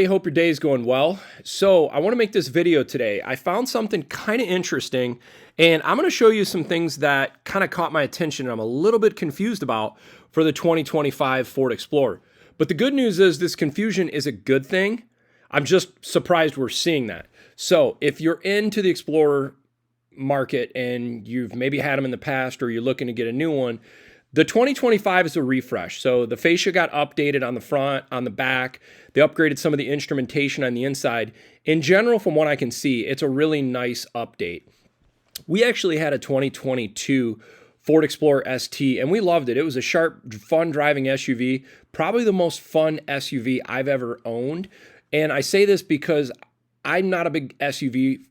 I hope your day is going well. So I want to make this video today. I found something kind of interesting, and I'm going to show you some things that kind of caught my attention and I'm a little bit confused about for the 2025 Ford Explorer. But the good news is this confusion is a good thing. I'm just surprised we're seeing that. So if you're into the Explorer market and you've maybe had them in the past or you're looking to get a new one, the 2025 is a refresh. So the fascia got updated on the front, on the back. They upgraded some of the instrumentation on the inside. In general, from what I can see, it's a really nice update. We actually had a 2022 Ford Explorer ST, and we loved it. It was a sharp, fun driving SUV, probably the most fun SUV I've ever owned. And I say this because I'm not a big SUV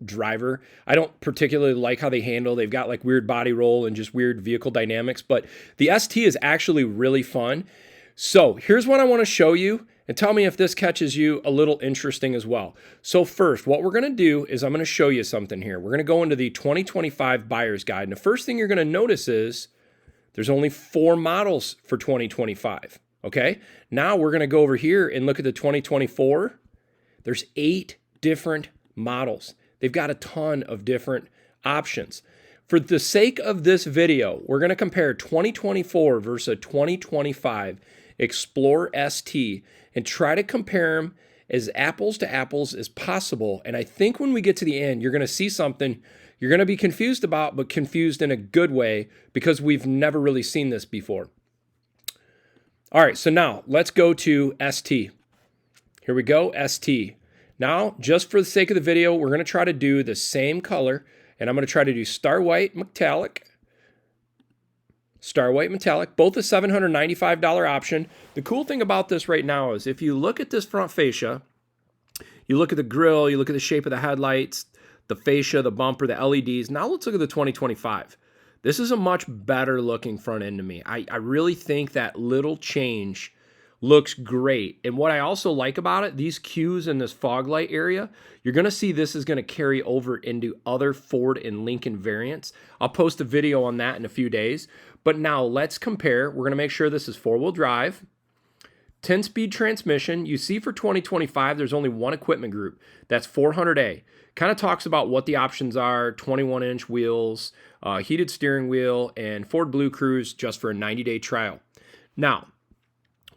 driver. I don't particularly like how they handle. They've got like weird body roll and just weird vehicle dynamics, but the ST is actually really fun. So here's what I want to show you and tell me if this catches you a little interesting as well. So first, what we're going to do is I'm going to show you something here. We're going to go into the 2025 buyer's guide. And the first thing you're going to notice is there's only 4 models for 2025. Okay. Now we're going to go over here and look at the 2024. There's 8 different models. They've got a ton of different options. For the sake of this video, we're going to compare 2024 versus 2025 Explorer ST and try to compare them as apples to apples as possible. And I think when we get to the end, you're going to see something you're going to be confused about, but confused in a good way because we've never really seen this before. All right, so now let's go to ST. Here we go, ST. Now, just for the sake of the video, we're going to try to do the same color, and I'm going to try to do Star White Metallic, both a $795 option. The cool thing about this right now is if you look at this front fascia, you look at the grille, you look at the shape of the headlights, the fascia, the bumper, the LEDs. Now let's look at the 2025. This is a much better looking front end to me. I really think that little change looks great. And what I also like about it, these cues in this fog light area, you're going to see this is going to carry over into other Ford and Lincoln variants. I'll post a video on that in a few days. But now let's compare. We're going to make sure this is 4-wheel drive, 10-speed transmission. You see for 2025, there's only one equipment group. That's 400A. Kind of talks about what the options are, 21-inch wheels, heated steering wheel, and Ford Blue Cruise just for a 90-day trial. Now,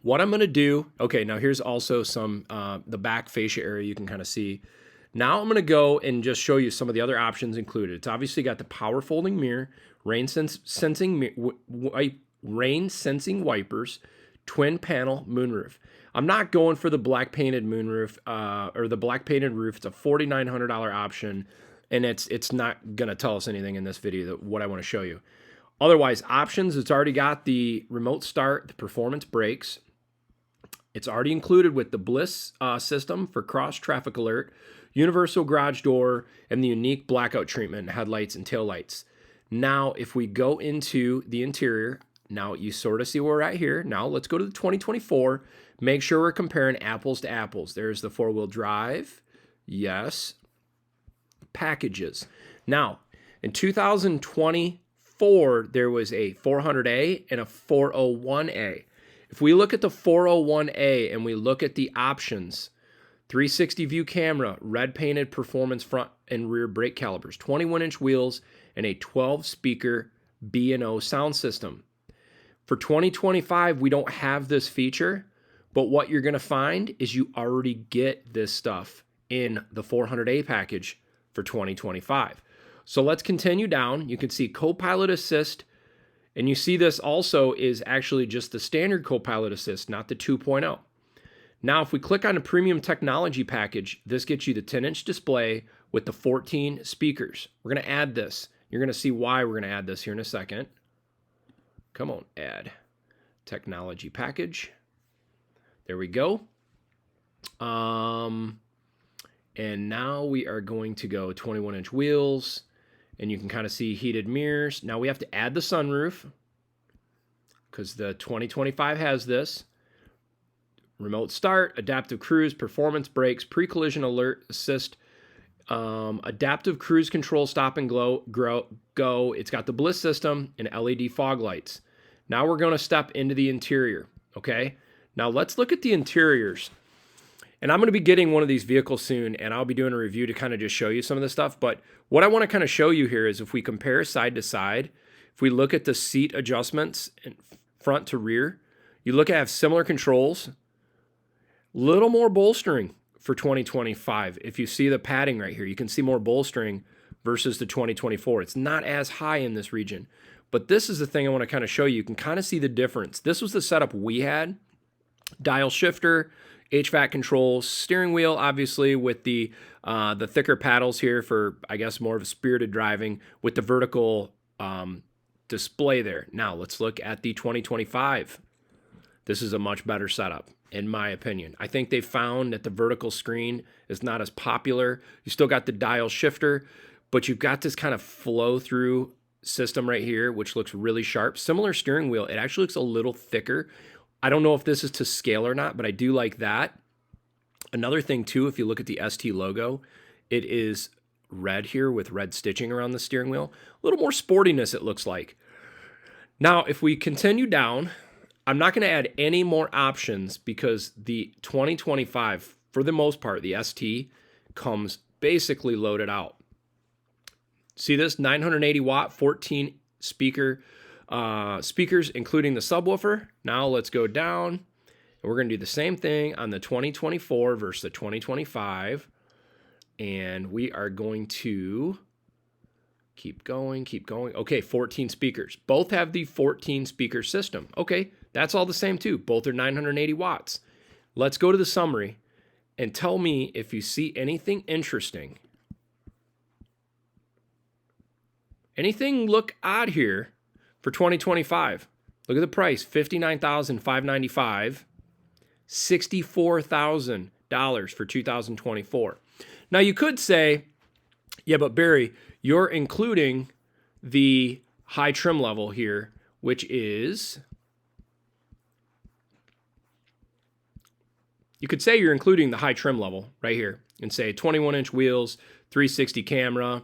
what I'm going to do, okay, now here's also some, the back fascia area you can kind of see. Now I'm going to go and just show you some of the other options included. It's obviously got the power folding mirror, rain sensing wipers, twin panel moonroof. I'm not going for the black painted moonroof or the black painted roof. It's a $4,900 option, and it's not going to tell us anything in this video what I want to show you. Otherwise, options, it's already got the remote start, the performance brakes. It's already included with the Bliss system for cross traffic alert, universal garage door, and the unique blackout treatment, headlights and taillights. Now, if we go into the interior, now you sort of see where we're at here. Now let's go to the 2024. Make sure we're comparing apples to apples. There's the 4-wheel drive. Yes. Packages. Now, in 2024, there was a 400A and a 401A. If we look at the 401A and we look at the options, 360 view camera, red painted performance front and rear brake calipers, 21-inch wheels, and a 12-speaker B&O sound system. For 2025, we don't have this feature, but what you're going to find is you already get this stuff in the 400A package for 2025. So let's continue down. You can see Copilot Assist. And you see this also is actually just the standard Copilot Assist, not the 2.0. Now, if we click on a premium technology package, this gets you the 10-inch display with the 14 speakers. We're going to add this. You're going to see why we're going to add this here in a second. Come on, add technology package. There we go. And now we are going to go 21-inch wheels. And you can kind of see heated mirrors. Now we have to add the sunroof because the 2025 has this. Remote start, adaptive cruise, performance brakes, pre-collision alert assist, adaptive cruise control, stop and go. It's got the Bliss system and LED fog lights. Now we're going to step into the interior, okay? Now let's look at the interiors. And I'm going to be getting one of these vehicles soon, and I'll be doing a review to kind of just show you some of this stuff. But what I want to kind of show you here is if we compare side to side, if we look at the seat adjustments in front to rear, you look at have similar controls, little more bolstering for 2025. If you see the padding right here, you can see more bolstering versus the 2024. It's not as high in this region. But this is the thing I want to kind of show you. You can kind of see the difference. This was the setup we had. Dial shifter, HVAC controls, steering wheel, obviously with the thicker paddles here for, I guess, more of a spirited driving with the vertical display there. Now let's look at the 2025. This is a much better setup, in my opinion. I think they found that the vertical screen is not as popular. You still got the dial shifter, but you've got this kind of flow through system right here, which looks really sharp. Similar steering wheel. It actually looks a little thicker. I don't know if this is to scale or not, but I do like that. Another thing too, if you look at the ST logo, it is red here with red stitching around the steering wheel. A little more sportiness, it looks like. Now, if we continue down, I'm not going to add any more options because the 2025, for the most part, the ST comes basically loaded out. See this 980 watt, 14 speakers, including the subwoofer. Now let's go down, and we're going to do the same thing on the 2024 versus the 2025. And we are going to keep going. Okay, 14 speakers. Both have the 14 speaker system. Okay, that's all the same too. Both are 980 watts. Let's go to the summary and tell me if you see anything interesting. Anything look odd here for 2025? Look at the price, $59,595, $64,000 for 2024. Now you could say, yeah, but Barry, you're including the high trim level here, which is, you could say you're including the high trim level right here and say 21-inch wheels, 360 camera.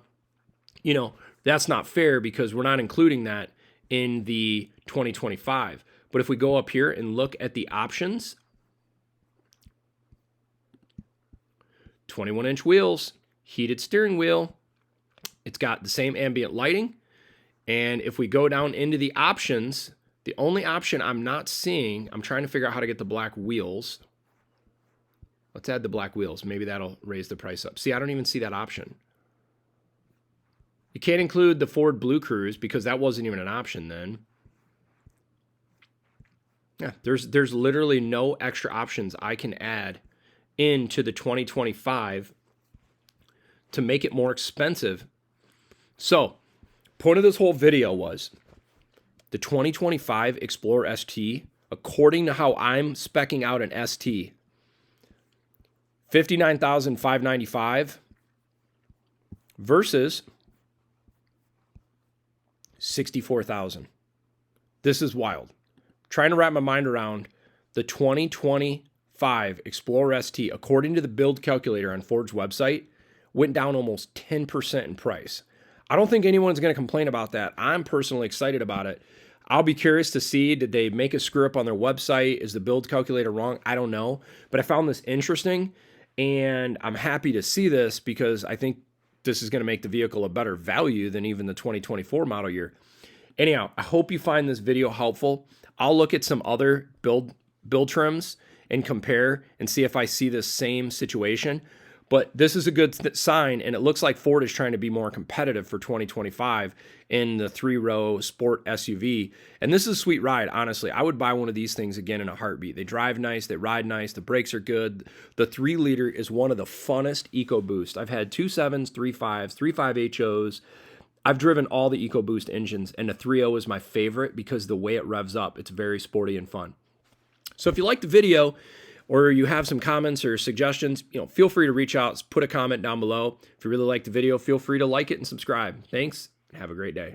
You know, that's not fair because we're not including that in the 2025. But if we go up here and look at the options, 21-inch wheels, heated steering wheel, it's got the same ambient lighting. And if we go down into the options, the only option I'm not seeing, I'm trying to figure out how to get the black wheels. Let's add the black wheels. Maybe that'll raise the price up. See, I don't even see that option. You can't include the Ford Blue Cruise because that wasn't even an option then. Yeah, there's literally no extra options I can add into the 2025 to make it more expensive. So, point of this whole video was the 2025 Explorer ST, according to how I'm speccing out an ST, $59,595 versus $64,000. This is wild. Trying to wrap my mind around the 2025 Explorer ST, according to the build calculator on Ford's website, went down almost 10% in price. I don't think anyone's going to complain about that. I'm personally excited about it. I'll be curious to see, did they make a screw up on their website? Is the build calculator wrong? I don't know. But I found this interesting, and I'm happy to see this because I think this is going to make the vehicle a better value than even the 2024 model year. Anyhow, I hope you find this video helpful. I'll look at some other build trims and compare and see if I see this same situation. But this is a good sign, and it looks like Ford is trying to be more competitive for 2025 in the 3-row sport SUV. And this is a sweet ride, honestly. I would buy one of these things again in a heartbeat. They drive nice, they ride nice, the brakes are good. The 3-liter is one of the funnest EcoBoost. I've had 2.7s, 3.5s, 3.5 HOs. I've driven all the EcoBoost engines, and the 3.0 is my favorite because the way it revs up, it's very sporty and fun. So if you like the video, or you have some comments or suggestions, feel free to reach out, put a comment down below. If you really like the video, feel free to like it and subscribe. Thanks, and have a great day.